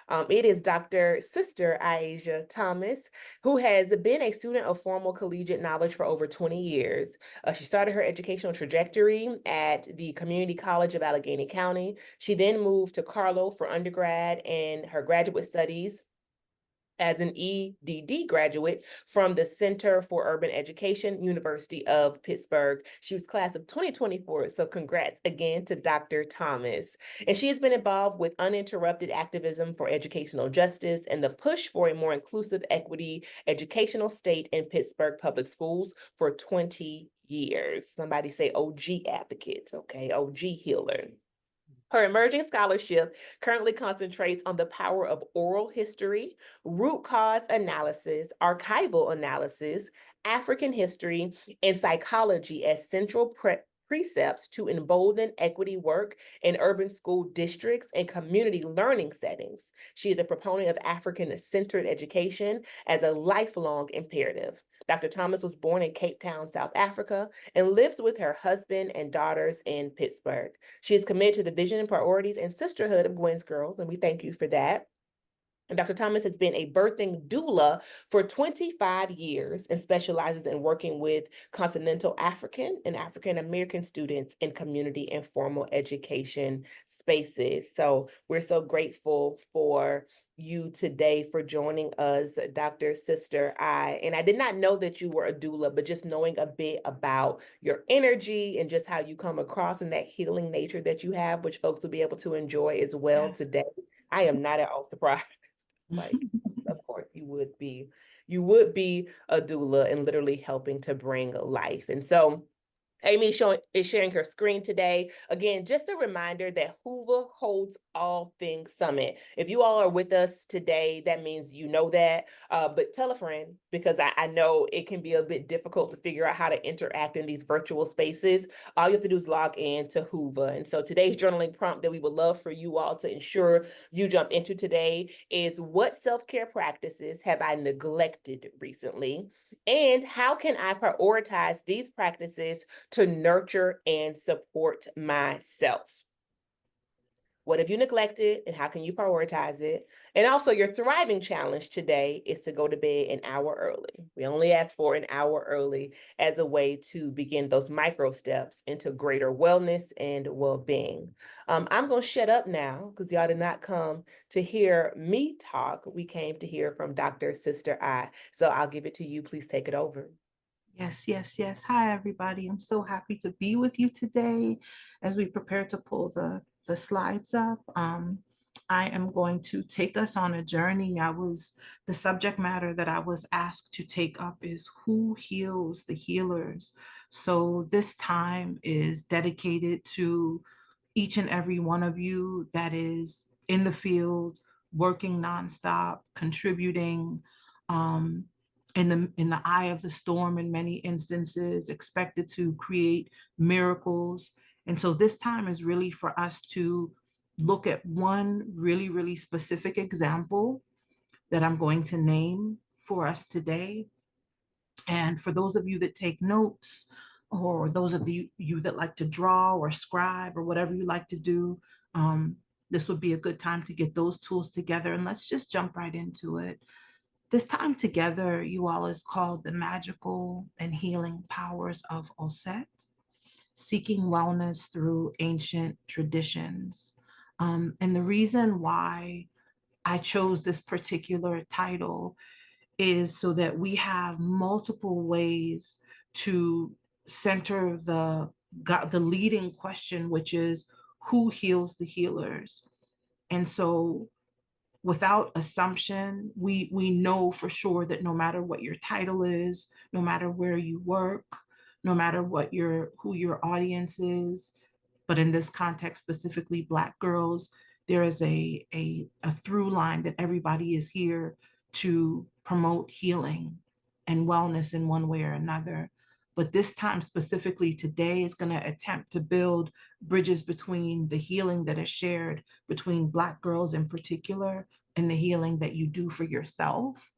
It is Dr. Sister Aisha Thomas, who has been a student of formal collegiate knowledge for over 20 years. She started her educational trajectory at the Community College of Allegheny County. She then moved to Carlow for undergrad and her graduate studies as an EDD graduate from the Center for Urban Education, University of Pittsburgh. She was class of 2024, so congrats again to Dr. Thomas. And she has been involved with uninterrupted activism for educational justice and the push for a more inclusive equity educational state in Pittsburgh public schools for 20 years. Somebody say OG advocate, okay, OG healer. Her emerging scholarship currently concentrates on the power of oral history, root cause analysis, archival analysis, African history, and psychology as central precepts to embolden equity work in urban school districts and community learning settings. She is a proponent of African-centered education as a lifelong imperative. Dr. Thomas was born in Cape Town, South Africa, and lives with her husband and daughters in Pittsburgh. She is committed to the vision and priorities and sisterhood of Gwen's Girls, and we thank you for that. And Dr. Thomas has been a birthing doula for 25 years and specializes in working with continental African and African American students in community and formal education spaces. So we're so grateful for you today for joining us, Dr. Sister I. And I did not know that you were a doula, but just knowing a bit about your energy and just how you come across and that healing nature that you have, which folks will be able to enjoy as well Yeah. today. I am not at all surprised. Like, of course, you would be a doula and literally helping to bring life. And so Amy is sharing her screen today. Again, just a reminder that Hoover holds all things summit. If you all are with us today, that means you know that. But tell a friend because I know it can be a bit difficult to figure out how to interact in these virtual spaces. All you have to do is log in to Hoover. And so today's journaling prompt that we would love for you all to ensure you jump into today is, what self-care practices have I neglected recently? And how can I prioritize these practices to nurture and support myself? What have you neglected and how can you prioritize it? And also, your thriving challenge today is to go to bed an hour early. We only ask for an hour early as a way to begin those micro steps into greater wellness and well-being. I'm going to shut up now because y'all did not come to hear me talk. We came to hear from Dr. Sister I. So I'll give it to you. Please take it over. Yes, yes, yes. Hi, everybody. I'm so happy to be with you today as we prepare to pull the slides up. I am going to take us on a journey. The subject matter that I was asked to take up is who heals the healers. So this time is dedicated to each and every one of you that is in the field, working nonstop, contributing, um, in the eye of the storm in many instances, expected to create miracles. And so this time is really for us to look at one really, really specific example that I'm going to name for us today. And for those of you that take notes, or those of you that like to draw or scribe or whatever you like to do, this would be a good time to get those tools together. And let's just jump right into it. This time together, you all, is called The Magical and Healing Powers of Osset, Seeking Wellness Through Ancient Traditions. And the reason why I chose this particular title is so that we have multiple ways to center the leading question, which is who heals the healers. And so without assumption, we know for sure that no matter what your title is, no matter where you work, no matter who your audience is, but in this context specifically Black girls, there is a through line that everybody is here to promote healing and wellness in one way or another. But this time specifically today is going to attempt to build bridges between the healing that is shared between Black girls in particular and the healing that you do for yourself.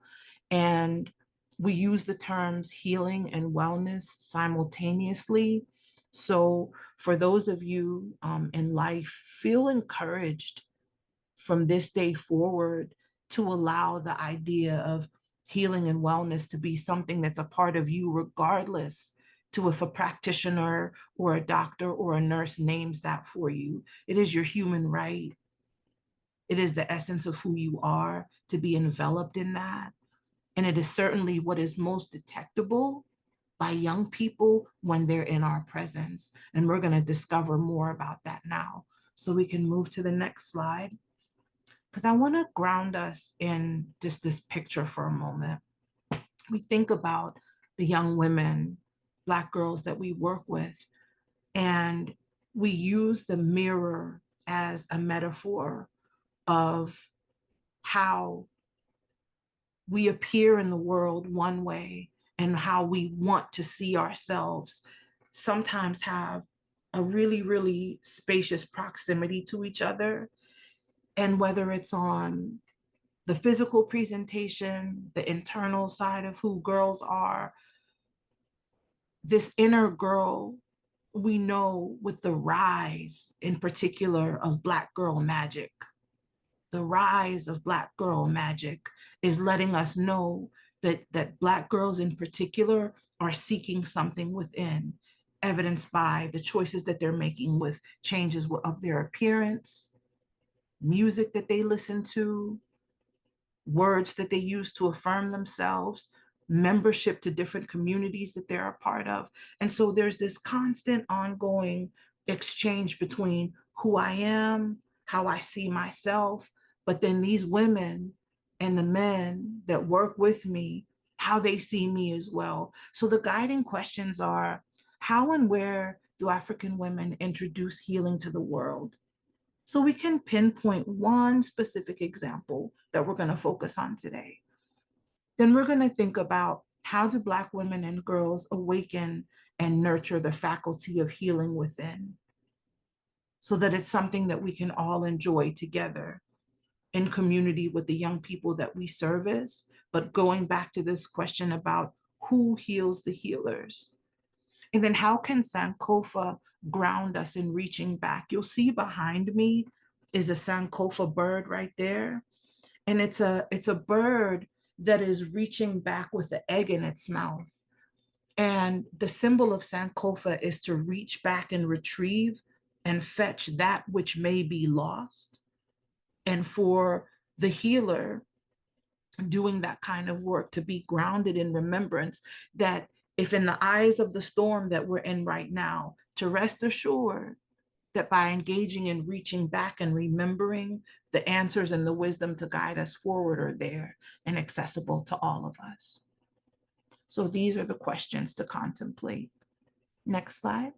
And we use the terms healing and wellness simultaneously. So for those of you in life, feel encouraged from this day forward to allow the idea of healing and wellness to be something that's a part of you, regardless to if a practitioner or a doctor or a nurse names that for you. It is your human right. It is the essence of who you are to be enveloped in that. And it is certainly what is most detectable by young people when they're in our presence. And we're going to discover more about that now. So we can move to the next slide, because I want to ground us in just this picture for a moment. We think about the young women, Black girls that we work with, and we use the mirror as a metaphor of how we appear in the world one way and how we want to see ourselves sometimes have a really, really spacious proximity to each other. And whether it's on the physical presentation, the internal side of who girls are, this inner girl, we know with the rise in particular of Black girl magic, the rise of Black girl magic is letting us know that Black girls in particular are seeking something within, evidenced by the choices that they're making with changes of their appearance, music that they listen to, words that they use to affirm themselves, membership to different communities that they're a part of. And so there's this constant ongoing exchange between who I am, how I see myself, but then these women and the men that work with me, how they see me as well. So the guiding questions are, how and where do African women introduce healing to the world? So we can pinpoint one specific example that we're going to focus on today. Then we're going to think about, how do Black women and girls awaken and nurture the faculty of healing within, so that it's something that we can all enjoy together in community with the young people that we service. But going back to this question about who heals the healers? And then how can Sankofa ground us in reaching back? You'll see behind me is a Sankofa bird right there. And it's a bird that is reaching back with the egg in its mouth. And the symbol of Sankofa is to reach back and retrieve and fetch that which may be lost. And for the healer doing that kind of work to be grounded in remembrance that if in the eyes of the storm that we're in right now, to rest assured that by engaging in reaching back and remembering, the answers and the wisdom to guide us forward are there and accessible to all of us. So these are the questions to contemplate. Next slide.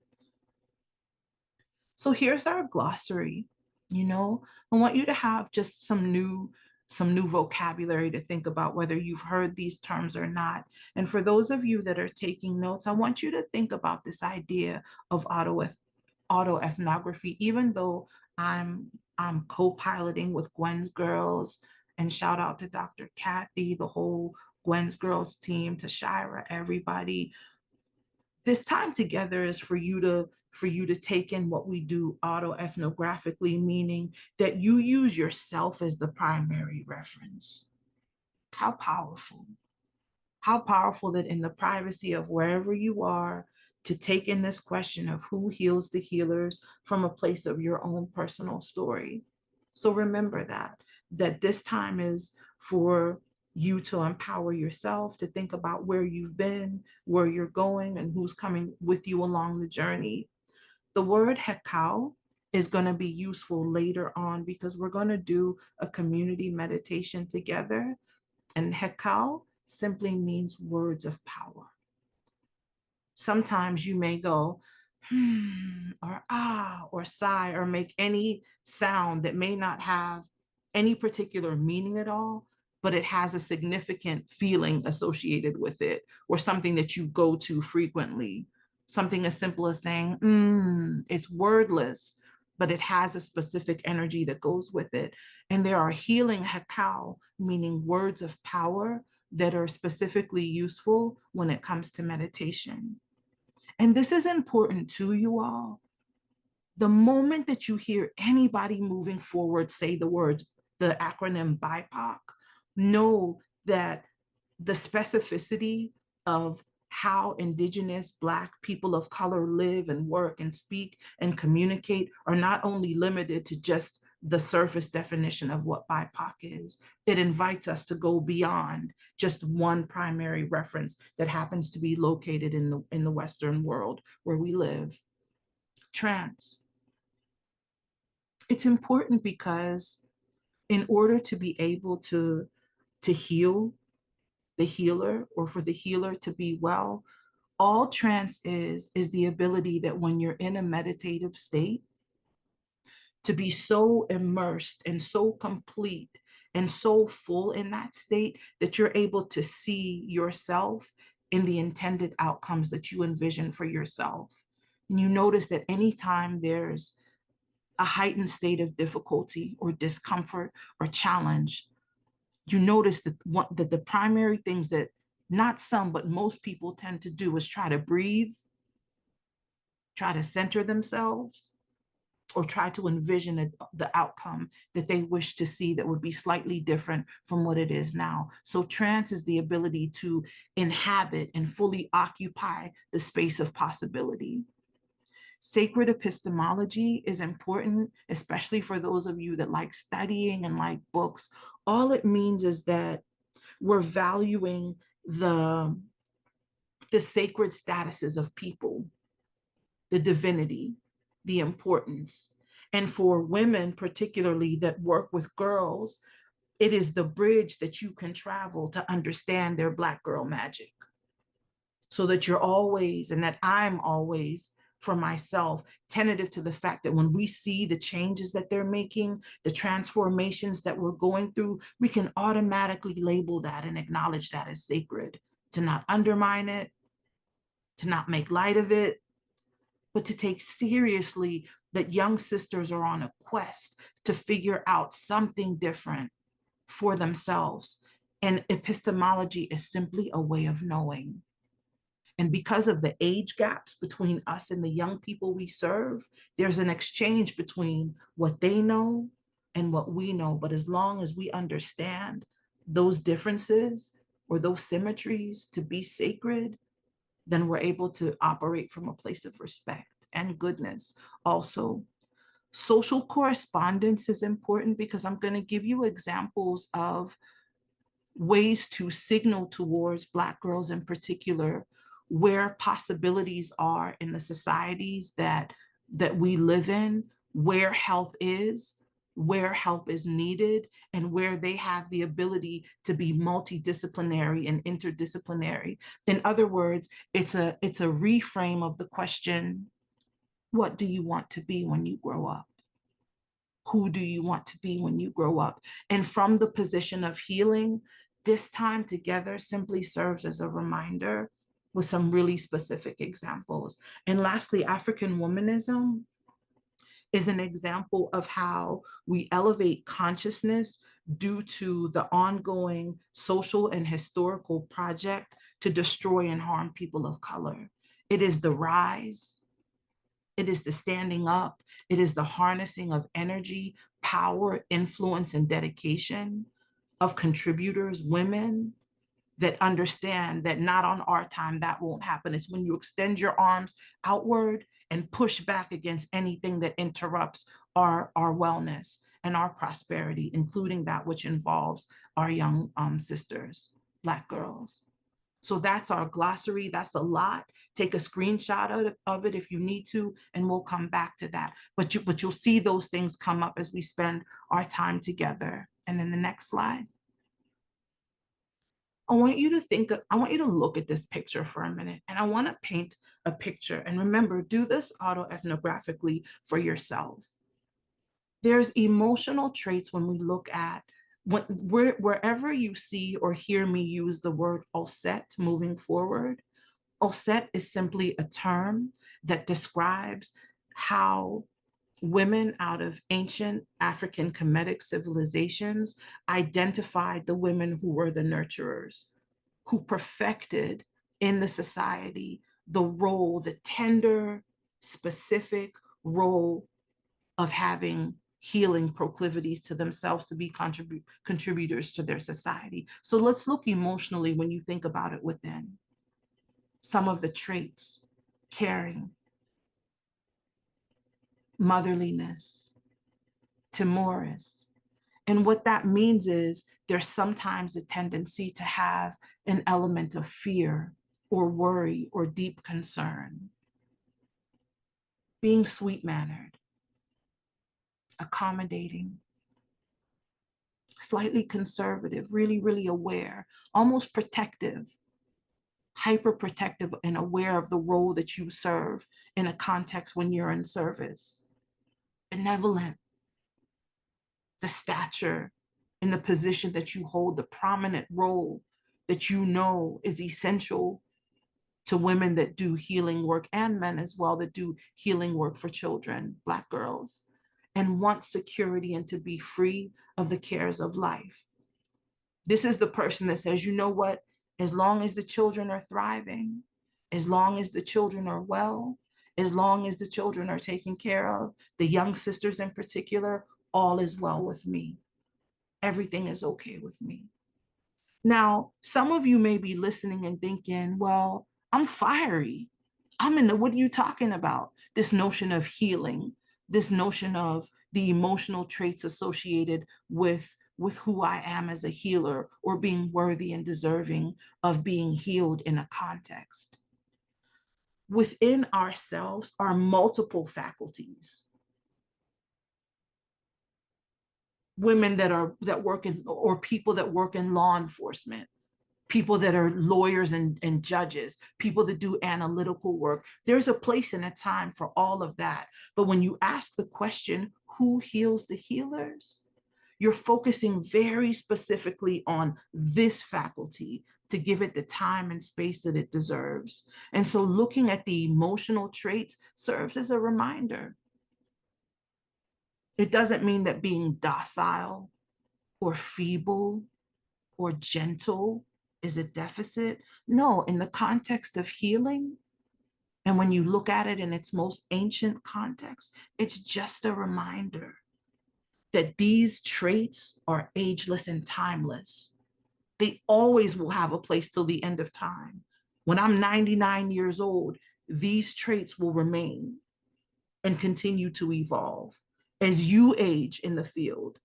So here's our glossary. I want you to have just some new vocabulary to think about, whether you've heard these terms or not. And for those of you that are taking notes, I want you to think about this idea of autoethnography, even though I'm co-piloting with Gwen's Girls, and shout out to Dr. Kathy, the whole Gwen's Girls team, to Shira, everybody. This time together is for you to take in what we do autoethnographically, meaning that you use yourself as the primary reference. How powerful. How powerful that in the privacy of wherever you are, to take in this question of who heals the healers from a place of your own personal story. So remember that this time is for you to empower yourself, to think about where you've been, where you're going, and who's coming with you along the journey. The word hekau is going to be useful later on, because we're going to do a community meditation together. And hekau simply means words of power. Sometimes you may go, or ah, or sigh, or make any sound that may not have any particular meaning at all, but it has a significant feeling associated with it, or something that you go to frequently. Something as simple as saying, it's wordless, but it has a specific energy that goes with it. And there are healing hekau, meaning words of power, that are specifically useful when it comes to meditation. And this is important to you all. The moment that you hear anybody moving forward say the words the acronym BIPOC, know that the specificity of how Indigenous Black people of color live and work and speak and communicate are not only limited to just the surface definition of what BIPOC is. It invites us to go beyond just one primary reference that happens to be located in the Western world where we live. Trans. It's important because in order to be able to heal the healer, or for the healer to be well, all trance is the ability that when you're in a meditative state, to be so immersed and so complete and so full in that state that you're able to see yourself in the intended outcomes that you envision for yourself. And you notice that anytime there's a heightened state of difficulty or discomfort or challenge, you notice that the primary things that not some, but most people tend to do is try to breathe, try to center themselves, or try to envision the outcome that they wish to see that would be slightly different from what it is now. So trance is the ability to inhabit and fully occupy the space of possibility. Sacred epistemology is important, especially for those of you that like studying and like books. All it means is that we're valuing the sacred statuses of people, the divinity, the importance. And for women, particularly that work with girls, it is the bridge that you can travel to understand their Black girl magic. So that you're always, and that I'm always, for myself, tentative to the fact that when we see the changes that they're making, the transformations that we're going through, we can automatically label that and acknowledge that as sacred, to not undermine it, to not make light of it, but to take seriously that young sisters are on a quest to figure out something different for themselves. And epistemology is simply a way of knowing. And because of the age gaps between us and the young people we serve, there's an exchange between what they know and what we know. But as long as we understand those differences or those symmetries to be sacred, then we're able to operate from a place of respect and goodness. Also, social correspondence is important because I'm going to give you examples of ways to signal towards Black girls in particular where possibilities are in the societies that we live in, where help is needed, and where they have the ability to be multidisciplinary and interdisciplinary. In other words, it's a reframe of the question, what do you want to be when you grow up? Who do you want to be when you grow up? And from the position of healing, this time together simply serves as a reminder with some really specific examples. And lastly, African womanism is an example of how we elevate consciousness due to the ongoing social and historical project to destroy and harm people of color. It is the rise, it is the standing up, it is the harnessing of energy, power, influence, and dedication of contributors, women, that understand that not on our time that won't happen. It's when you extend your arms outward and push back against anything that interrupts our wellness and our prosperity, including that which involves our young sisters, Black girls. So that's our glossary. That's a lot. Take a screenshot of it if you need to, and we'll come back to that. But you'll see those things come up as we spend our time together. And then the next slide. I want you to look at this picture for a minute, and I want to paint a picture. And remember, do this autoethnographically for yourself. There's emotional traits when we look at, wherever you see or hear me use the word Oset moving forward, Oset is simply a term that describes how women out of ancient African Kemetic civilizations identified the women who were the nurturers, who perfected in the society the role, the tender, specific role of having healing proclivities to themselves to be contributors to their society. So let's look emotionally when you think about it within. Some of the traits: caring, motherliness, timorous. And what that means is there's sometimes a tendency to have an element of fear or worry or deep concern. Being sweet-mannered, accommodating, slightly conservative, really, really aware, almost protective, hyper protective and aware of the role that you serve in a context when you're in service. Benevolent, the stature in the position that you hold, the prominent role that you know is essential to women that do healing work and men as well that do healing work for children, Black girls, and want security and to be free of the cares of life. This is the person that says, you know what, as long as the children are thriving, as long as the children are well, as long as the children are taken care of, the young sisters in particular, all is well with me. Everything is okay with me. Now, some of you may be listening and thinking, well, I'm fiery. I'm in the, what are you talking about? This notion of healing, this notion of the emotional traits associated with who I am as a healer or being worthy and deserving of being healed in a context. Within ourselves are multiple faculties. Women that work in, or people that work in law enforcement, people that are lawyers and judges, people that do analytical work. There's a place and a time for all of that. But when you ask the question, who heals the healers? You're focusing very specifically on this faculty to give it the time and space that it deserves. And so looking at the emotional traits serves as a reminder. It doesn't mean that being docile or feeble or gentle is a deficit. No, in the context of healing, and when you look at it in its most ancient context, it's just a reminder that these traits are ageless and timeless. They always will have a place till the end of time. When I'm 99 years old, these traits will remain and continue to evolve. As you age in the field,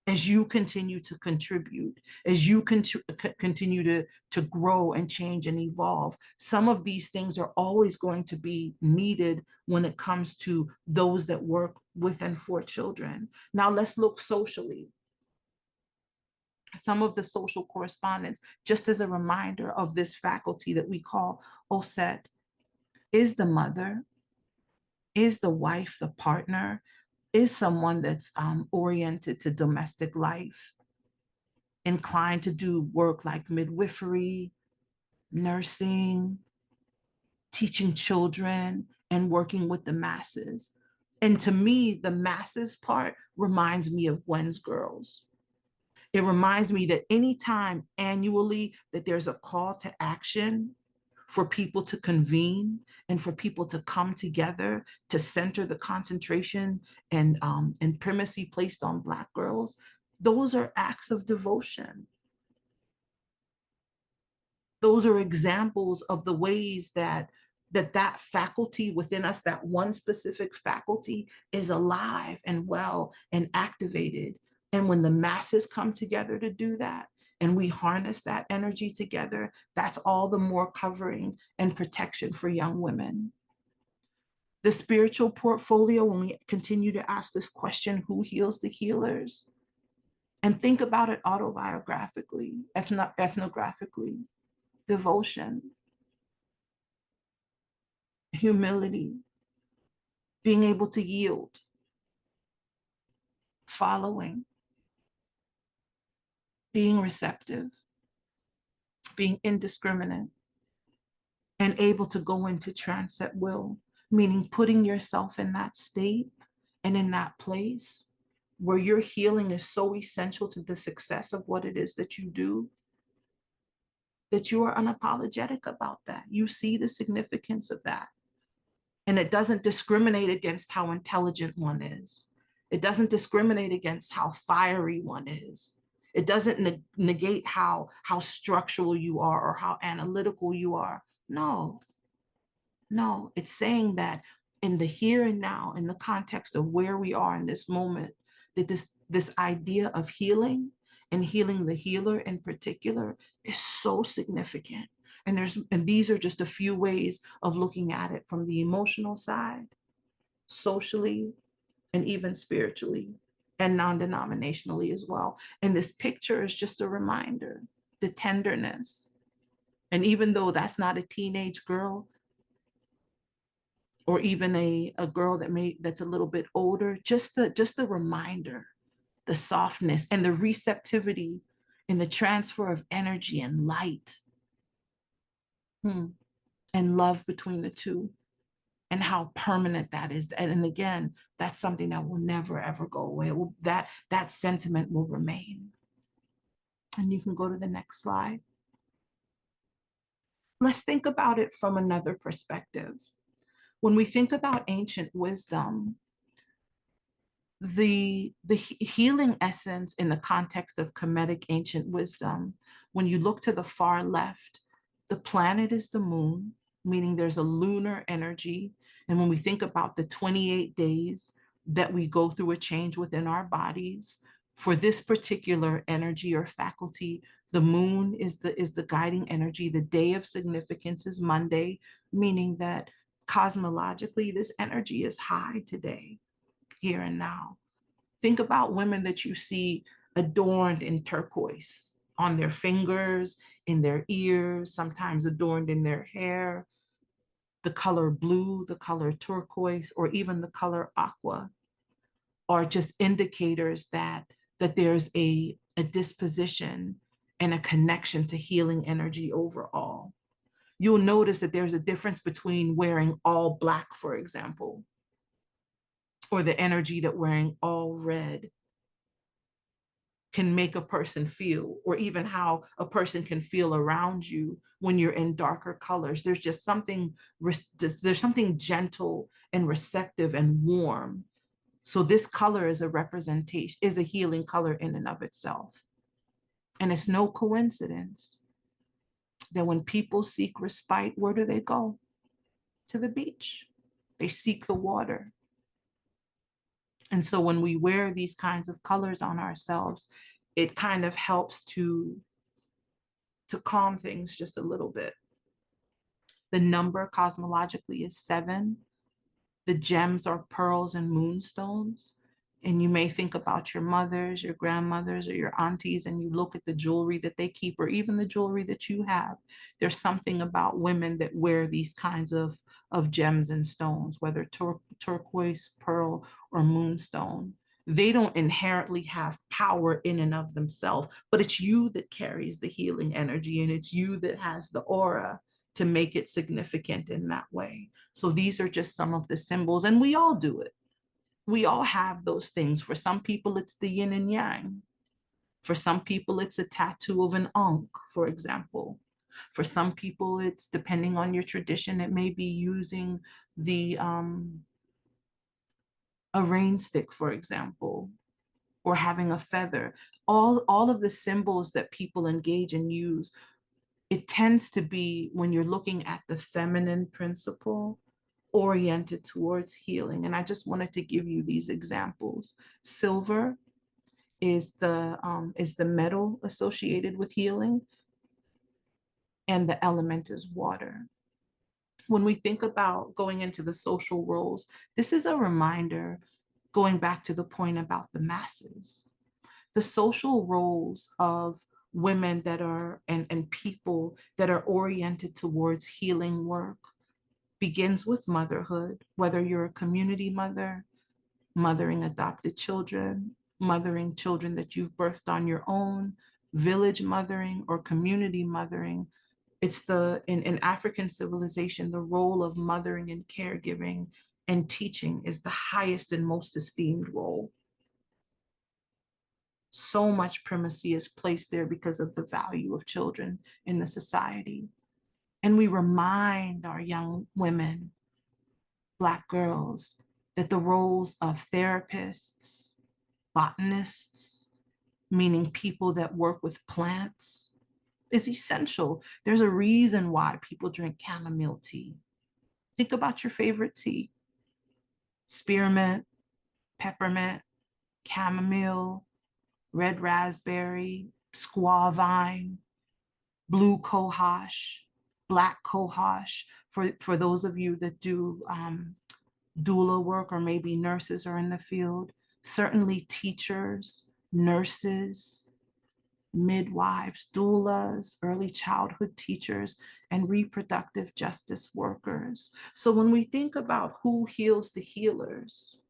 as you continue to contribute, as you continue to grow and change and evolve, some of these things are always going to be needed when it comes to those that work with and for children. Now let's look socially. Some of the social correspondence, just as a reminder of this faculty that we call OSET, is the mother, is the wife, the partner, is someone that's oriented to domestic life, inclined to do work like midwifery, nursing, teaching children, and working with the masses. And to me, the masses part reminds me of Gwen's Girls. It reminds me that anytime annually that there's a call to action for people to convene and for people to come together to center the concentration and primacy placed on Black girls, those are acts of devotion. Those are examples of the ways that that faculty within us, that one specific faculty, is alive and well and activated. And when the masses come together to do that, and we harness that energy together, that's all the more covering and protection for young women. The spiritual portfolio, when we continue to ask this question, who heals the healers? And think about it autobiographically, ethnographically. Devotion, humility, being able to yield, following, being receptive, being indiscriminate, and able to go into trance at will, meaning putting yourself in that state and in that place where your healing is so essential to the success of what it is that you do, that you are unapologetic about that. You see the significance of that. And it doesn't discriminate against how intelligent one is. It doesn't discriminate against how fiery one is. It doesn't negate how structural you are or how analytical you are. No, no, it's saying that in the here and now, in the context of where we are in this moment, that this idea of healing and healing the healer in particular is so significant. And these are just a few ways of looking at it from the emotional side, socially, and even spiritually and non-denominationally as well. And this picture is just a reminder, the tenderness. And even though that's not a teenage girl, or even a girl that's a little bit older, just the reminder, the softness and the receptivity and the transfer of energy and light, and love between the two, and how permanent that is. And again, that's something that will never ever go away. That sentiment will remain. And you can go to the next slide. Let's think about it from another perspective. When we think about ancient wisdom, the healing essence in the context of Kemetic ancient wisdom, when you look to the far left, the planet is the moon, meaning there's a lunar energy. And when we think about the 28 days that we go through a change within our bodies, for this particular energy or faculty, the moon is the guiding energy. The day of significance is Monday, meaning that cosmologically, this energy is high today, here and now. Think about women that you see adorned in turquoise on their fingers, in their ears, sometimes adorned in their hair. The color blue, the color turquoise, or even the color aqua are just indicators that there's a disposition and a connection to healing energy overall. You'll notice that there's a difference between wearing all black, for example, or the energy that wearing all red can make a person feel, or even how a person can feel around you when you're in darker colors. There's just something, there's something gentle and receptive and warm. So this color is a representation, is a healing color in and of itself. And it's no coincidence that when people seek respite, where do they go? To the beach. They seek the water. And so when we wear these kinds of colors on ourselves, it kind of helps to calm things just a little bit. The number cosmologically is 7. The gems are pearls and moonstones. And you may think about your mothers, your grandmothers, or your aunties, and you look at the jewelry that they keep, or even the jewelry that you have. There's something about women that wear these kinds of gems and stones, whether turquoise, pearl, or moonstone. They don't inherently have power in and of themselves, but it's you that carries the healing energy, and it's you that has the aura to make it significant in that way. So these are just some of the symbols, and we all do it. We all have those things. For some people, it's the yin and yang. For some people, it's a tattoo of an ankh, for example. For some people, it's, depending on your tradition, it may be using the a rain stick, for example, or having a feather. All of the symbols that people engage and use, it tends to be, when you're looking at the feminine principle, oriented towards healing. And I just wanted to give you these examples. Silver is the metal associated with healing, and the element is water. When we think about going into the social roles, this is a reminder, going back to the point about the masses. The social roles of women that are, and people that are oriented towards healing work, begins with motherhood, whether you're a community mother, mothering adopted children, mothering children that you've birthed on your own, village mothering, or community mothering. It's in African civilization, the role of mothering and caregiving and teaching is the highest and most esteemed role. So much primacy is placed there because of the value of children in the society. And we remind our young women, Black girls, that the roles of therapists, botanists, meaning people that work with plants, is essential. There's a reason why people drink chamomile tea. Think about your favorite tea: spearmint, peppermint, chamomile, red raspberry, squaw vine, blue cohosh, black cohosh. For those of you that do doula work, or maybe nurses are in the field, certainly teachers, nurses, midwives, doulas, early childhood teachers, and reproductive justice workers. So when we think about who heals the healers,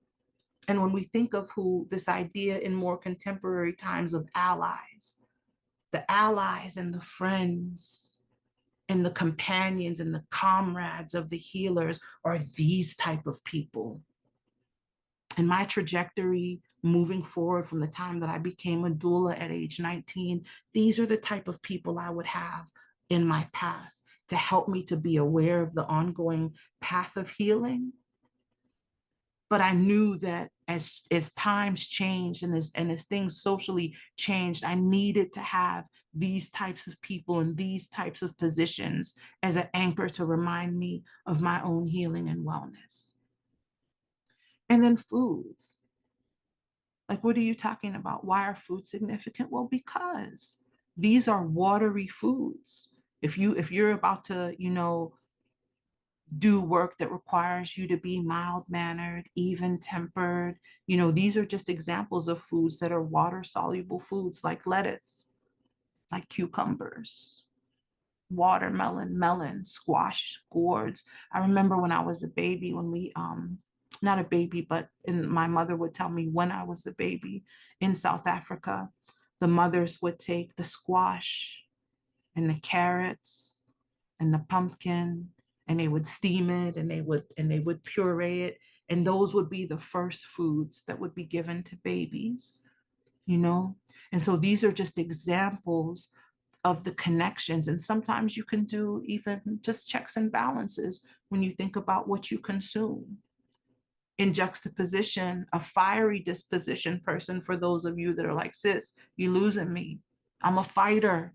and when we think of who this idea in more contemporary times of allies, the allies and the friends and the companions and the comrades of the healers are these type of people. And my trajectory moving forward from the time that I became a doula at age 19, these are the type of people I would have in my path to help me to be aware of the ongoing path of healing. But I knew that as times changed and as things socially changed, I needed to have these types of people and these types of positions as an anchor to remind me of my own healing and wellness. And then foods. Like, what are you talking about? Why are foods significant? Well, because these are watery foods. If you're about to, do work that requires you to be mild-mannered, even-tempered, these are just examples of foods that are water-soluble foods, like lettuce, like cucumbers, watermelon, melon, squash, gourds. I remember when I was a baby, when we not a baby, but my mother would tell me when I was a baby in South Africa, the mothers would take the squash and the carrots and the pumpkin, and they would steam it, and they would puree it, and those would be the first foods that would be given to babies. And so these are just examples of the connections. And sometimes you can do even just checks and balances when you think about what you consume. In juxtaposition, a fiery disposition person, for those of you that are like, sis, you losing me. I'm a fighter.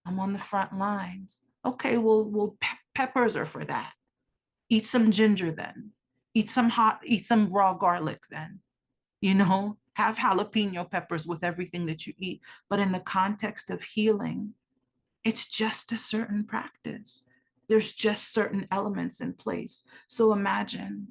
I'm on the front lines. Okay, well, peppers are for that. Eat some ginger then. Eat some raw garlic then. Have jalapeno peppers with everything that you eat. But in the context of healing, it's just a certain practice. There's just certain elements in place. So imagine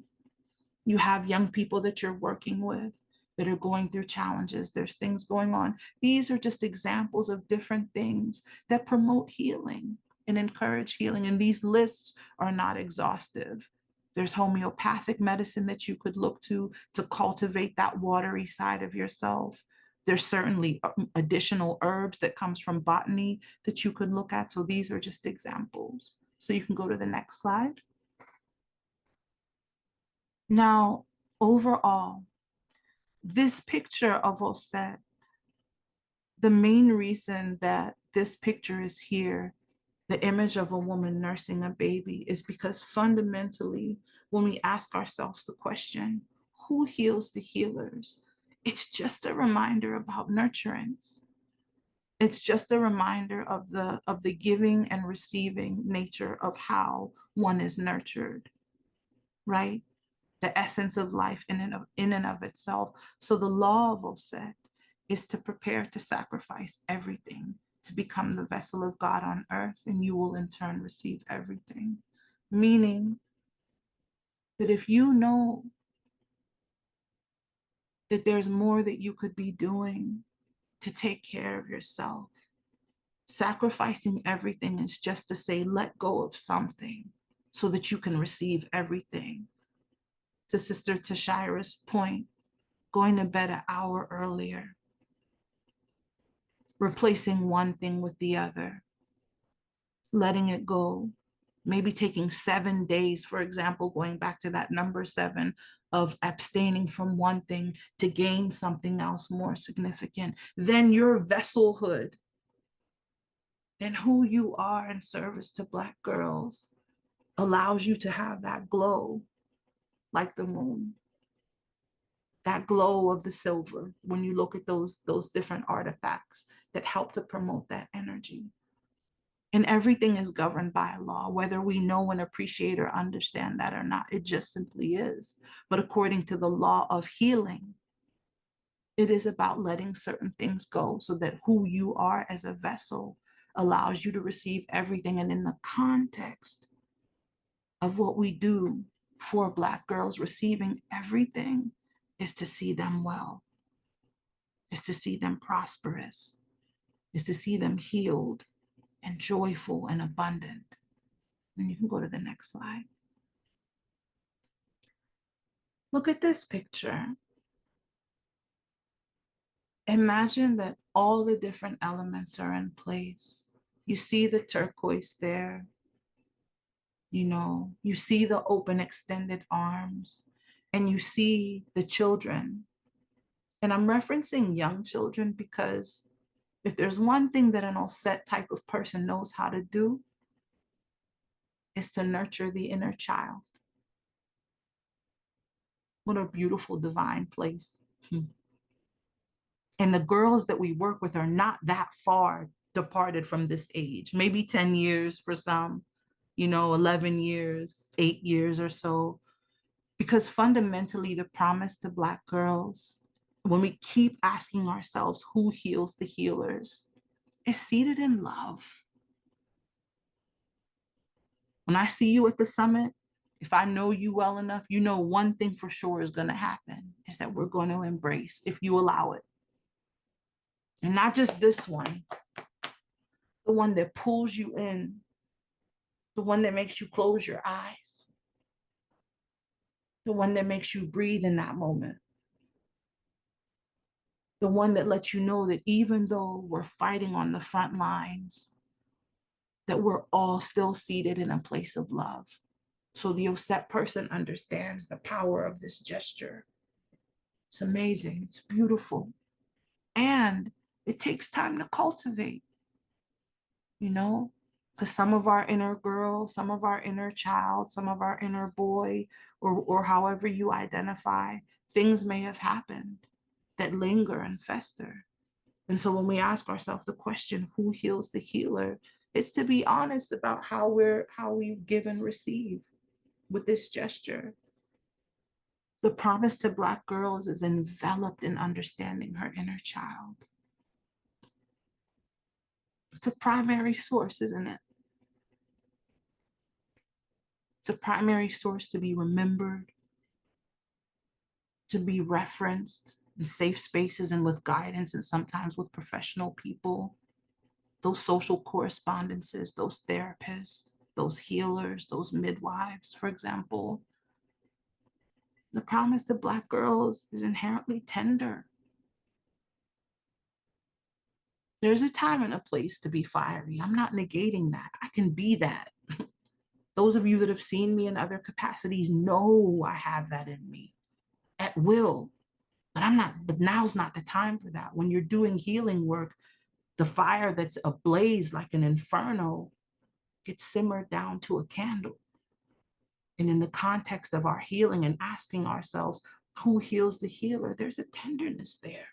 you have young people that you're working with that are going through challenges. There's things going on. These are just examples of different things that promote healing and encourage healing. And these lists are not exhaustive. There's homeopathic medicine that you could look to cultivate that watery side of yourself. There's certainly additional herbs that comes from botany that you could look at. So these are just examples. So you can go to the next slide. Now, overall, this picture of Osset, the main reason that this picture is here, the image of a woman nursing a baby, is because fundamentally, when we ask ourselves the question, who heals the healers? It's just a reminder about nurturance. It's just a reminder of the giving and receiving nature of how one is nurtured, right? The essence of life in and of itself. So the law of Osset is to prepare to sacrifice everything to become the vessel of God on earth, and you will in turn receive everything. Meaning that if you know that there's more that you could be doing to take care of yourself, sacrificing everything is just to say, let go of something so that you can receive everything. To Sister Tashira's point, going to bed an hour earlier, replacing one thing with the other, letting it go, maybe taking 7 days, for example, going back to that number 7 of abstaining from one thing to gain something else more significant. Then your vesselhood, then who you are in service to Black girls allows you to have that glow, like the moon, that glow of the silver when you look at those different artifacts that help to promote that energy. And everything is governed by law, whether we know and appreciate or understand that or not. It just simply is. But according to the law of healing, it is about letting certain things go so that who you are as a vessel allows you to receive everything. And in the context of what we do for Black girls receiving everything is to see them well, is to see them prosperous, is to see them healed and joyful and abundant. And you can go to the next slide. Look at this picture. Imagine that all the different elements are in place. You see the turquoise there. You see the open extended arms, and you see the children. And I'm referencing young children because if there's one thing that an Osset type of person knows how to do, is to nurture the inner child. What a beautiful divine place. And the girls that we work with are not that far departed from this age, maybe 10 years for some, 11 years, 8 years or so. Because fundamentally, the promise to Black girls, when we keep asking ourselves who heals the healers, is seated in love. When I see you at the summit, if I know you well enough, you know one thing for sure is going to happen is that we're going to embrace, if you allow it. And not just this one, the one that pulls you in, the one that makes you close your eyes, the one that makes you breathe in that moment, the one that lets you know that even though we're fighting on the front lines, that we're all still seated in a place of love. So the Osset person understands the power of this gesture. It's amazing. It's beautiful. And it takes time to cultivate, because some of our inner girl, some of our inner child, some of our inner boy, or however you identify, things may have happened that linger and fester. And so when we ask ourselves the question, who heals the healer? It's to be honest about how we give and receive with this gesture. The promise to Black girls is enveloped in understanding her inner child. It's a primary source, isn't it? It's a primary source to be remembered, to be referenced in safe spaces and with guidance, and sometimes with professional people, those social correspondences, those therapists, those healers, those midwives, for example. The promise to Black girls is inherently tender. There's a time and a place to be fiery. I'm not negating that. I can be that. Those of you that have seen me in other capacities know I have that in me at will. But now's not the time for that. When you're doing healing work, the fire that's ablaze like an inferno gets simmered down to a candle. And in the context of our healing and asking ourselves, who heals the healer? There's a tenderness there.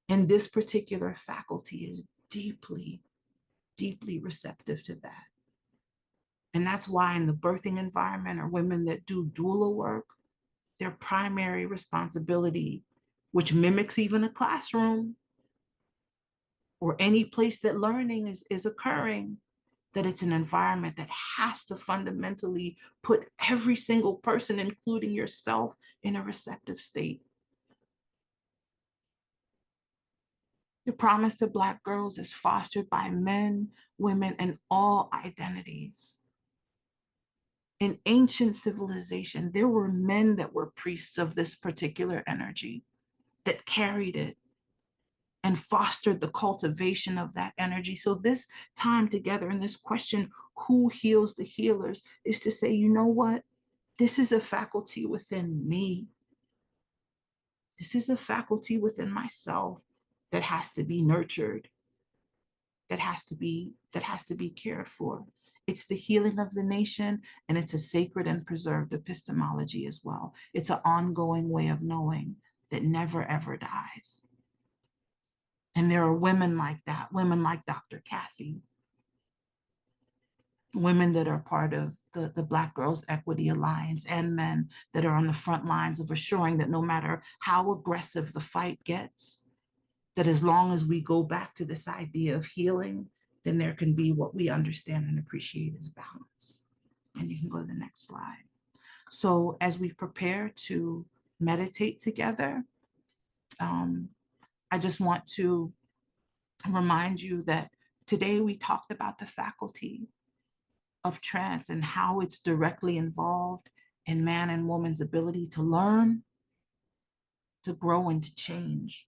And this particular faculty is deeply, deeply receptive to that. And that's why in the birthing environment or women that do doula work, their primary responsibility, which mimics even a classroom or any place that learning is occurring, that it's an environment that has to fundamentally put every single person, including yourself, in a receptive state. The promise to Black girls is fostered by men, women, and all identities. In ancient civilization, there were men that were priests of this particular energy that carried it and fostered the cultivation of that energy. So this time together in this question, who heals the healers, is to say, you know what? This is a faculty within me. This is a faculty within myself that has to be nurtured, that has to be cared for. It's the healing of the nation, and it's a sacred and preserved epistemology as well. It's an ongoing way of knowing that never ever dies. And there are women like that, women like Dr. Kathy, women that are part of the Black Girls Equity Alliance, and men that are on the front lines of assuring that no matter how aggressive the fight gets, that as long as we go back to this idea of healing, then there can be what we understand and appreciate as balance. And you can go to the next slide. So as we prepare to meditate together, I just want to remind you that today we talked about the faculty of trance and how it's directly involved in man and woman's ability to learn, to grow, and to change.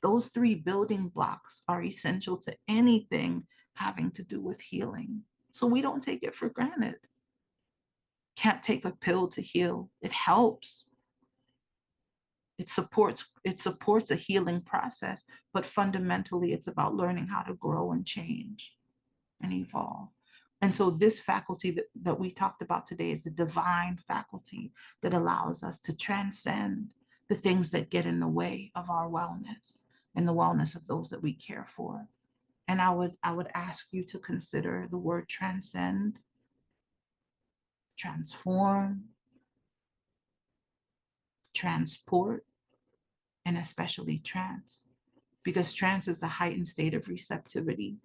Those three building blocks are essential to anything having to do with healing. So we don't take it for granted. Can't take a pill to heal. It helps. It supports a healing process, but fundamentally it's about learning how to grow and change and evolve. And so this faculty that we talked about today is a divine faculty that allows us to transcend the things that get in the way of our wellness and the wellness of those that we care for. And I would ask you to consider the word transcend, transform, transport, and especially trance, because trance is the heightened state of receptivity.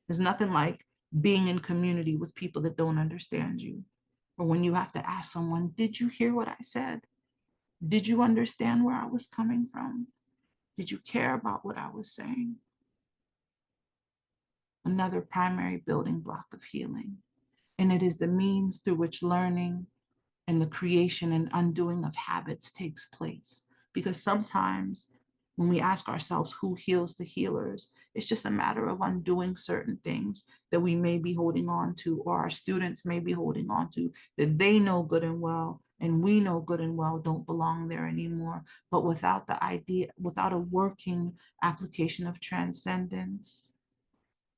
There's nothing like being in community with people that don't understand you, or when you have to ask someone, did you hear what I said? Did you understand where I was coming from? Did you care about what I was saying? Another primary building block of healing. And it is the means through which learning and the creation and undoing of habits takes place. Because sometimes when we ask ourselves who heals the healers, it's just a matter of undoing certain things that we may be holding on to, or our students may be holding on to, that they know good and well, and we know good and well don't belong there anymore. But without the idea, without a working application of transcendence,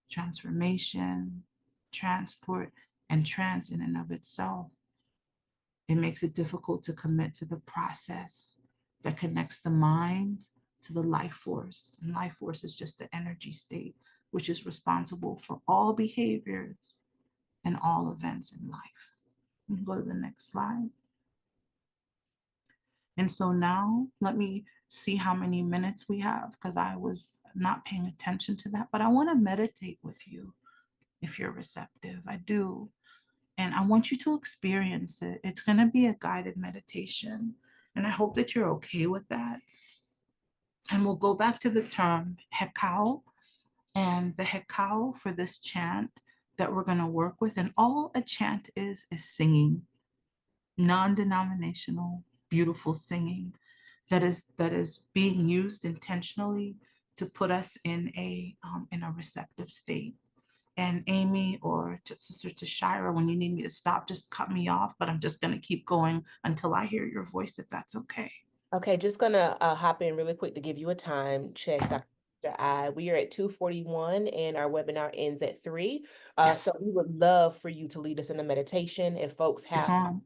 transformation, transport, and trance in and of itself, it makes it difficult to commit to the process that connects the mind to the life force. And life force is just the energy state, which is responsible for all behaviors and all events in life. You can go to the next slide. And so now let me see how many minutes we have, because I was not paying attention to that, but I want to meditate with you if you're receptive. I do. And I want you to experience it. It's going to be a guided meditation. And I hope that you're okay with that. And we'll go back to the term hekau. And the hekau for this chant that we're going to work with, and all a chant is singing, non-denominational, beautiful singing that is being used intentionally to put us in a receptive state. And Amy or Sister Tashira, when you need me to stop, just cut me off, but I'm just going to keep going until I hear your voice, if that's okay. Okay, just gonna hop in really quick to give you a time check, Dr. I. We are at 2:41 and our webinar ends at 3. Yes, So we would love for you to lead us in a meditation. it's on.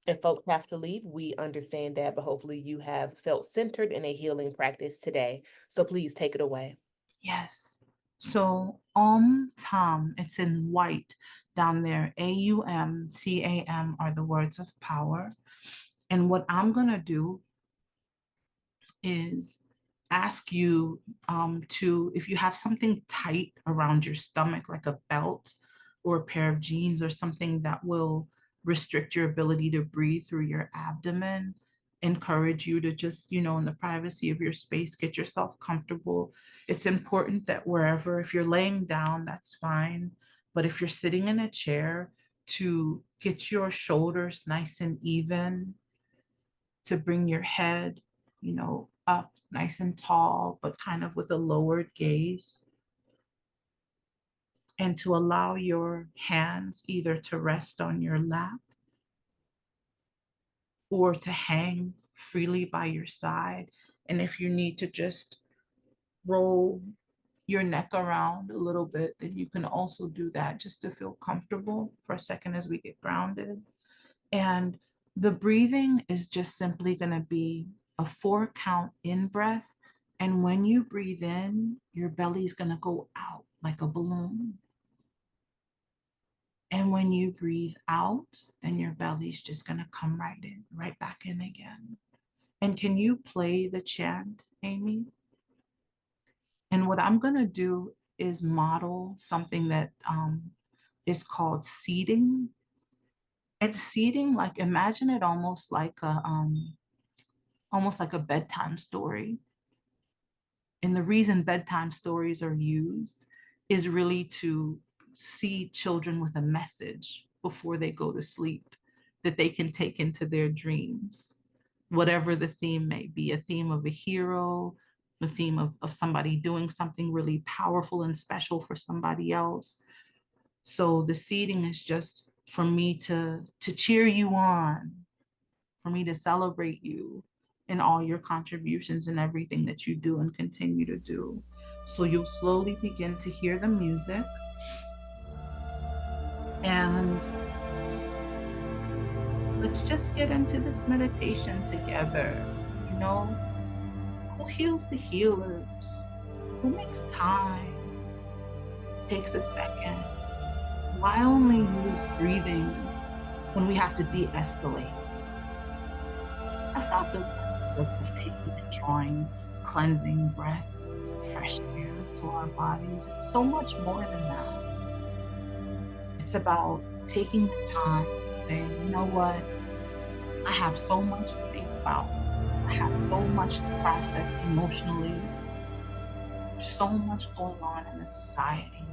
If folks have to leave, we understand that, but hopefully you have felt centered in a healing practice today. So please take it away. Yes. So Tam, it's in white down there. AUMTAM are the words of power. And what I'm gonna do is ask you to, if you have something tight around your stomach, like a belt or a pair of jeans or something that will restrict your ability to breathe through your abdomen, encourage you to just, in the privacy of your space, get yourself comfortable. It's important that wherever, if you're laying down, that's fine. But if you're sitting in a chair, to get your shoulders nice and even, to bring your head, up nice and tall, but kind of with a lowered gaze. And to allow your hands either to rest on your lap or to hang freely by your side. And if you need to just roll your neck around a little bit, then you can also do that just to feel comfortable for a second as we get grounded. And the breathing is just simply going to be a 4 count in breath. And when you breathe in, your belly's going to go out like a balloon. And when you breathe out, then your belly's just going to come right in, right back in again. And can you play the chant, Amy? And what I'm going to do is model something that is called seeding. And seeding, like imagine it almost like a bedtime story. And the reason bedtime stories are used is really to seed children with a message before they go to sleep that they can take into their dreams, whatever the theme may be, a theme of a hero, the theme of somebody doing something really powerful and special for somebody else. So the seeding is just for me to cheer you on, for me to celebrate you and all your contributions and everything that you do and continue to do. So you'll slowly begin to hear the music, and let's just get into this meditation together. You know, who heals the healers? Who makes time? Takes a second. Why only use breathing when we have to de-escalate? That's not the purpose of taking and drawing cleansing breaths, fresh air to our bodies. It's so much more than that. It's about taking the time to say, you know what? I have so much to think about. I have so much to process emotionally. There's so much going on in the society.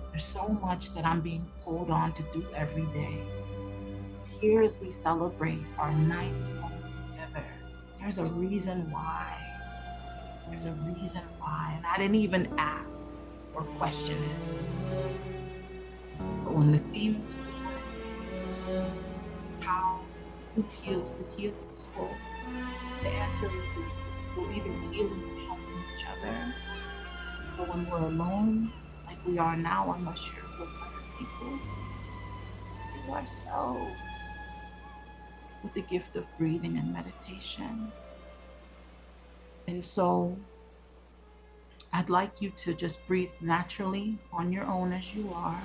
There's so much that I'm being pulled on to do every day. Here, as we celebrate our ninth sun together, there's a reason why. There's a reason why. And I didn't even ask or question it. But when the theme is presented, how who heals the healers? Well, the answer is we're either healing or helping each other. But when we're alone, like we are now, unless you're with other people, heal ourselves with the gift of breathing and meditation. And so I'd like you to just breathe naturally on your own as you are.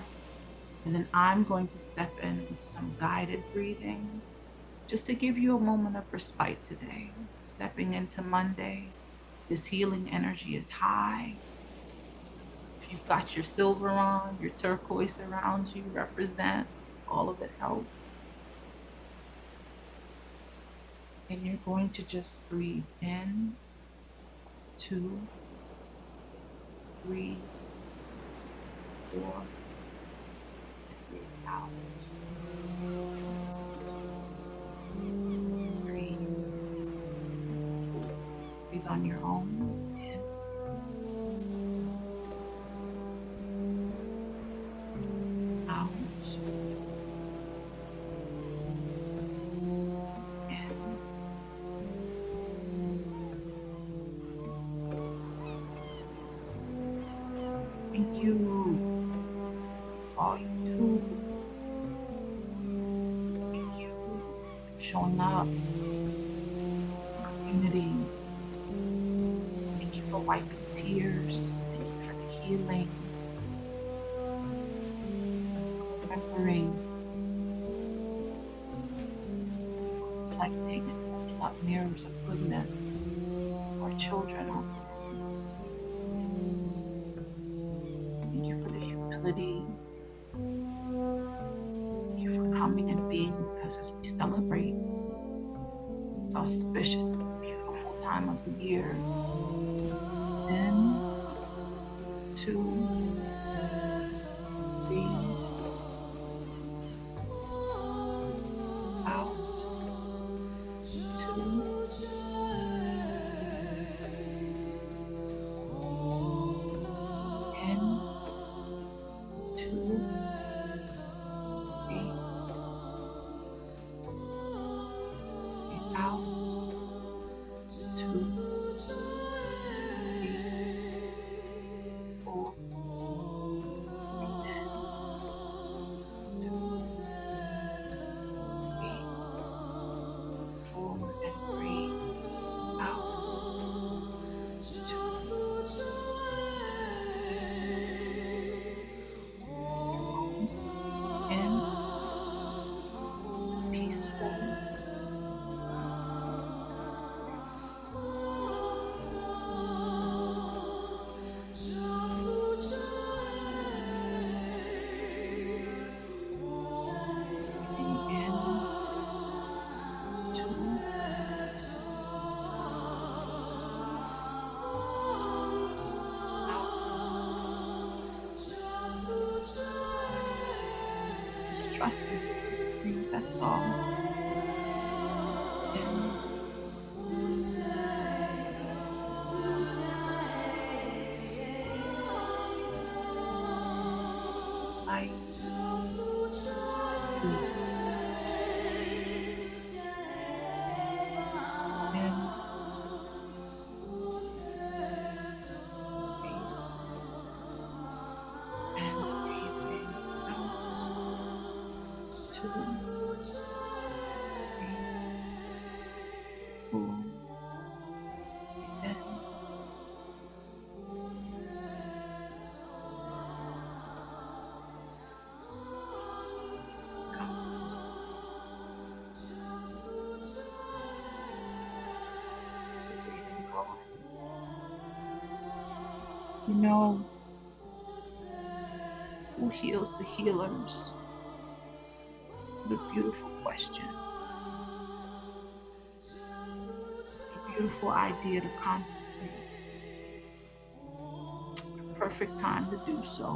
And then I'm going to step in with some guided breathing just to give you a moment of respite today. Stepping into Monday, this healing energy is high. If you've got your silver on, your turquoise around you, represent, all of it helps. And you're going to just breathe in, 2, 3, 4, and breathe out. Breathe. Breathe on your own. In. Out. Thank you. All you do. Thank you for showing up. Community. Thank you for wiping tears. Thank you for the healing. Remembering. Reflecting and holding up mirrors of goodness. Our children, our parents. Thank you for the humility. Thank you for coming and being with us as we celebrate this auspicious and beautiful time of the year. 10, 2, 3, out, 2, 10, 2, 3, and out, 2, 3, trust it. Just breathe, that's all. And light, breathe in, breathe, and breathing out. 2, 3, 4, breathe in, out, breathing going. You know, who heals the healers? What a beautiful question. A beautiful idea to contemplate. Perfect time to do so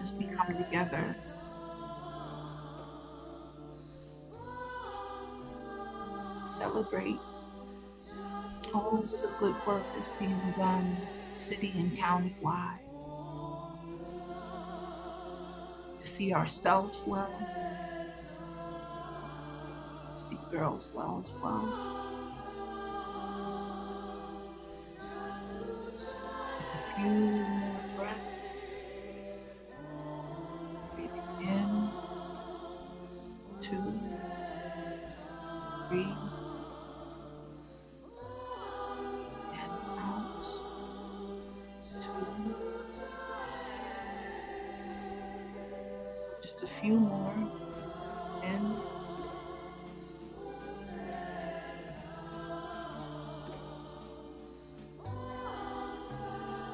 as we come together. Celebrate all of the good work that's being done city and county wide. To see ourselves well, see girls well as well. Take a few more breaths. Breathing in, 2, 3, and out, 2. Just a few more. In,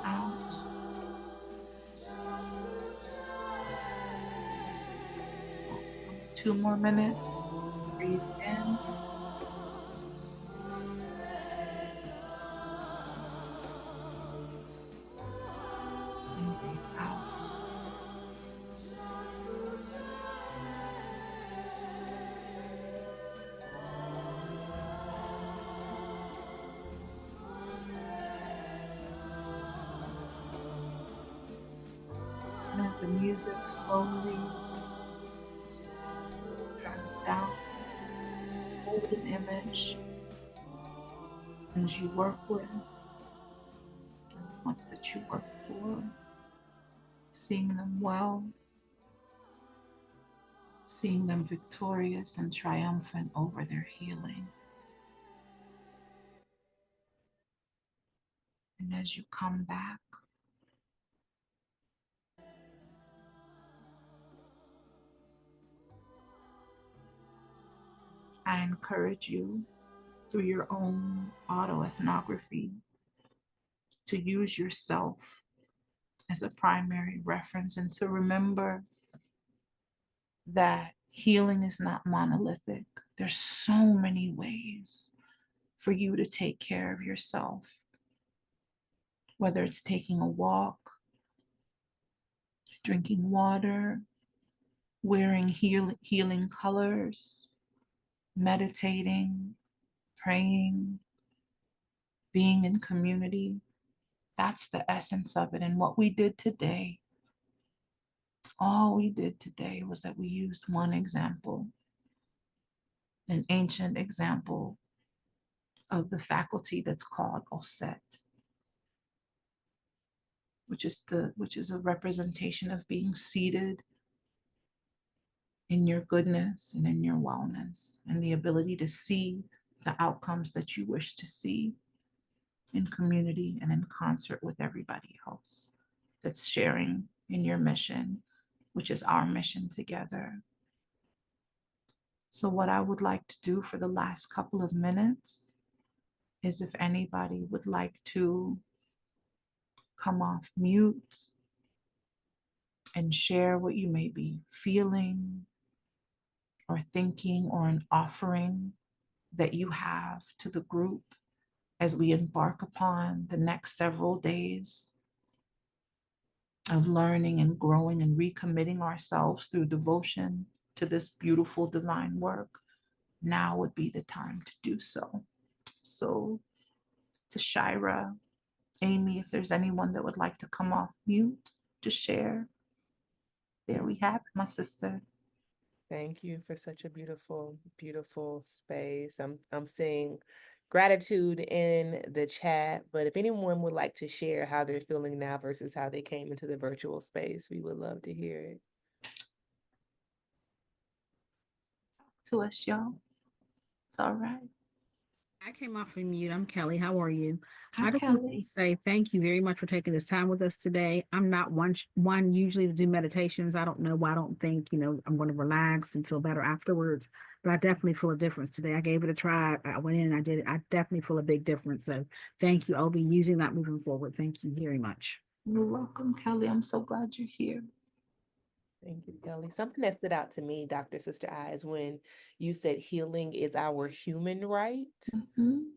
out. 2 more minutes. Breathe in and breathe out. And as the music slowly turns down, hold an image as you work with, and the ones that you work for, seeing them well, seeing them victorious and triumphant over their healing. And as you come back, I encourage you through your own autoethnography to use yourself as a primary reference and to remember that healing is not monolithic. There's so many ways for you to take care of yourself, whether it's taking a walk, drinking water, wearing healing colors, meditating, praying, being in community. That's the essence of it. And what we did today, all we did today was that we used one example, an ancient example of the faculty that's called Oset, which is a representation of being seated in your goodness and in your wellness, and the ability to see the outcomes that you wish to see in community and in concert with everybody else that's sharing in your mission, which is our mission together. So what I would like to do for the last couple of minutes is if anybody would like to come off mute and share what you may be feeling or thinking, or an offering that you have to the group as we embark upon the next several days of learning and growing and recommitting ourselves through devotion to this beautiful divine work, now would be the time to do so. So, to Shira, Amy, if there's anyone that would like to come off mute to share, there we have it, my sister. Thank you for such a beautiful, beautiful space. I'm seeing gratitude in the chat, but if anyone would like to share how they're feeling now versus how they came into the virtual space, we would love to hear it. To us, y'all. It's all right. I came off from mute. I'm Kelly. How are you? Hi, I just wanted to Kelly. say thank you very much for taking this time with us today. I'm not one usually to do meditations. I don't know why I don't think, I'm going to relax and feel better afterwards, but I definitely feel a difference today. I gave it a try. I went in, I did it. I definitely feel a big difference. So thank you. I'll be using that moving forward. Thank you very much. You're welcome, Kelly. I'm so glad you're here. Thank you, Kelly. Something that stood out to me, Dr. Sister I, is when you said healing is our human right. Mhm.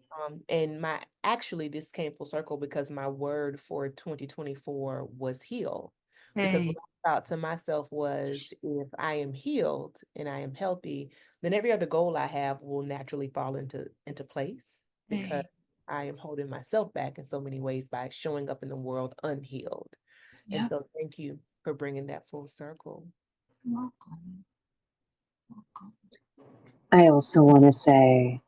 And actually this came full circle because my word for 2024 was heal. Because what Hey, I thought to myself was, if I am healed and I am healthy, then every other goal I have will naturally fall into place because hey. I am holding myself back in so many ways by showing up in the world unhealed. And Yep. so thank you for bringing that full circle. Welcome. Welcome. I also want to say,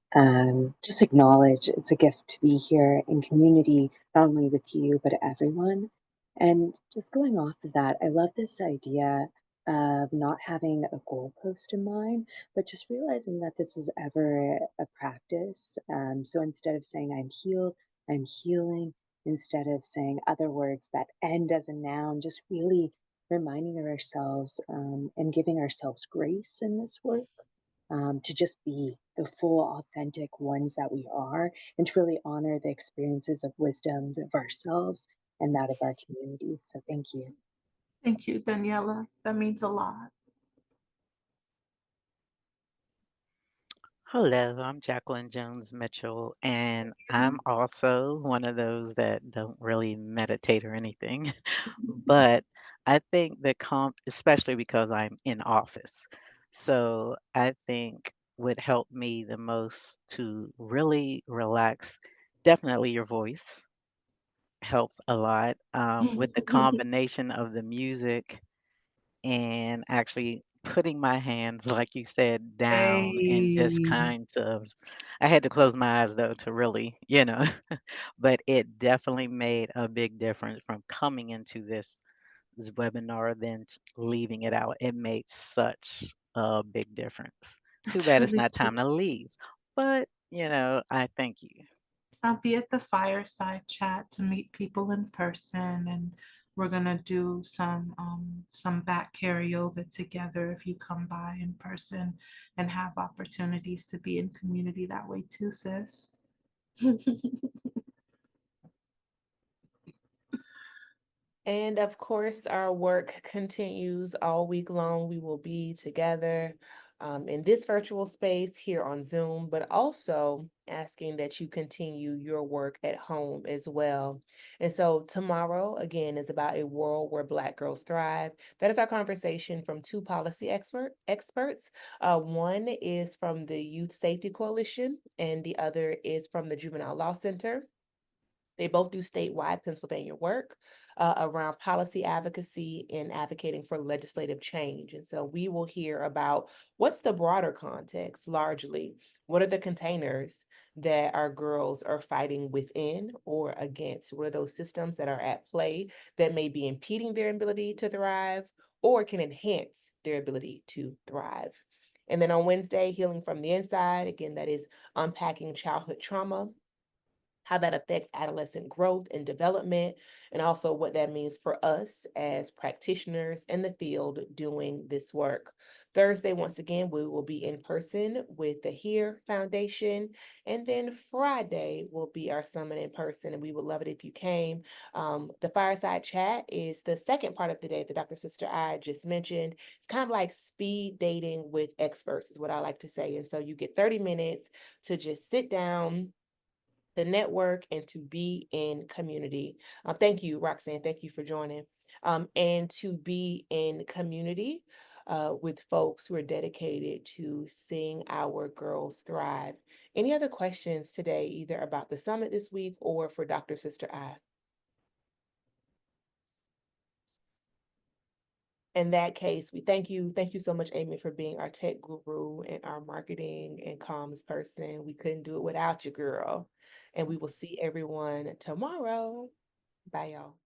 just acknowledge it's a gift to be here in community, not only with you, but everyone. And just going off of that, I love this idea of not having a goalpost in mind, but just realizing that this is ever a practice. So instead of saying I'm healed, I'm healing, instead of saying other words that end as a noun, just really reminding ourselves and giving ourselves grace in this work, to just be the full, authentic ones that we are, and to really honor the experiences of wisdoms of ourselves and that of our community. So, thank you. Thank you, Daniela. That means a lot. Hello, I'm Jacqueline Jones Mitchell, and I'm also one of those that don't really meditate or anything. But I think that especially because I'm in office. So I think would help me the most to really relax, definitely your voice helps a lot, with the combination of the music and actually putting my hands, like you said, down and just Hey, kind of I had to close my eyes though to really, but it definitely made a big difference from coming into this webinar than leaving it out. It made such a big difference. Too that's bad it's really not cool. time to leave, but I thank you. I'll be at the fireside chat to meet people in person, and we're gonna do some back karaoke together if you come by in person and have opportunities to be in community that way too, sis. And of course, our work continues all week long. We will be together in this virtual space here on Zoom, but also asking that you continue your work at home as well. And so, tomorrow, again, is about a world where Black girls thrive. That is our conversation from two policy experts. One is from the Youth Safety Coalition, and the other is from the Juvenile Law Center. They both do statewide Pennsylvania work around policy advocacy and advocating for legislative change. And so we will hear about what's the broader context largely. What are the containers that our girls are fighting within or against? What are those systems that are at play that may be impeding their ability to thrive or can enhance their ability to thrive? And then on Wednesday, Healing from the Inside, again, that is unpacking childhood trauma, how that affects adolescent growth and development, and also what that means for us as practitioners in the field doing this work. Thursday, once again, we will be in person with the Here Foundation. And then Friday will be our summit in person, and we would love it if you came. The fireside chat is the second part of the day that Dr. Sister I just mentioned. It's kind of like speed dating with experts, is what I like to say. And so you get 30 minutes to just sit down, the network, and to be in community. Thank you, Roxanne. Thank you for joining. and to be in community with folks who are dedicated to seeing our girls thrive. Any other questions today, either about the summit this week or for Dr. Sister I? In that case, we thank you. Thank you so much, Amy, for being our tech guru and our marketing and comms person. We couldn't do it without you, girl. And we will see everyone tomorrow. Bye, y'all.